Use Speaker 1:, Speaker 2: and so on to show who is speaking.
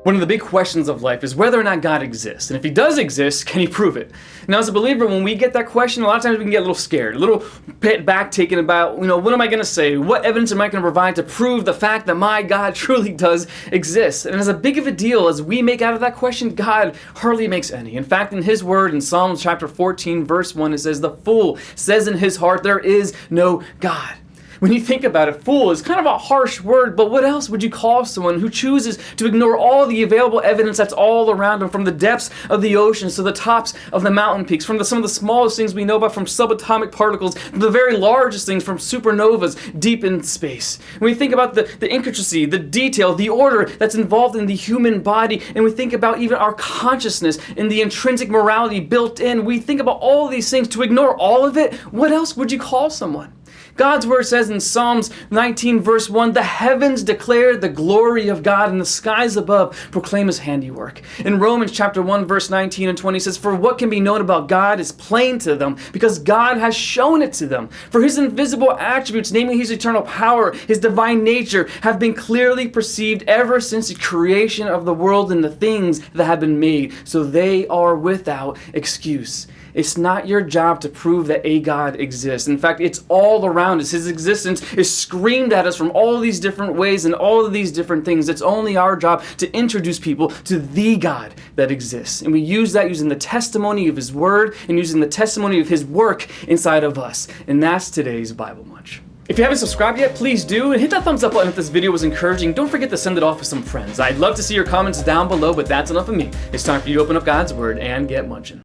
Speaker 1: One of the big questions of life is whether or not God exists. And if he does exist, can he prove it? Now, as a believer, when we get that question, a lot of times we can get a little scared, a little bit back taken about, what am I going to say? What evidence am I going to provide to prove the fact that my God truly does exist? And as big of a deal as we make out of that question, God hardly makes any. In fact, in his word, in Psalm chapter 14, verse 1, it says, "The fool says in his heart, there is no God." When you think about it, fool is kind of a harsh word, but what else would you call someone who chooses to ignore all the available evidence that's all around them, from the depths of the oceans to the tops of the mountain peaks, from some of the smallest things we know about, from subatomic particles, to the very largest things, from supernovas deep in space. When we think about the intricacy, the detail, the order that's involved in the human body, and we think about even our consciousness and the intrinsic morality built in, we think about all these things. To ignore all of it, what else would you call someone? God's word says in Psalms 19 verse 1, "The heavens declare the glory of God, and the skies above proclaim his handiwork." In Romans chapter 1 verse 19 and 20 says, "For what can be known about God is plain to them, because God has shown it to them. For his invisible attributes, namely his eternal power, his divine nature, have been clearly perceived ever since the creation of the world and the things that have been made, so they are without excuse." It's not your job to prove that a God exists. In fact, it's all around us. His existence is screamed at us from all these different ways and all of these different things. It's only our job to introduce people to the God that exists. And we use that using the testimony of his word and using the testimony of his work inside of us. And that's today's Bible Munch. If you haven't subscribed yet, please do, and hit that thumbs up button if this video was encouraging. Don't forget to send it off with some friends. I'd love to see your comments down below, but that's enough of me. It's time for you to open up God's word and get munching.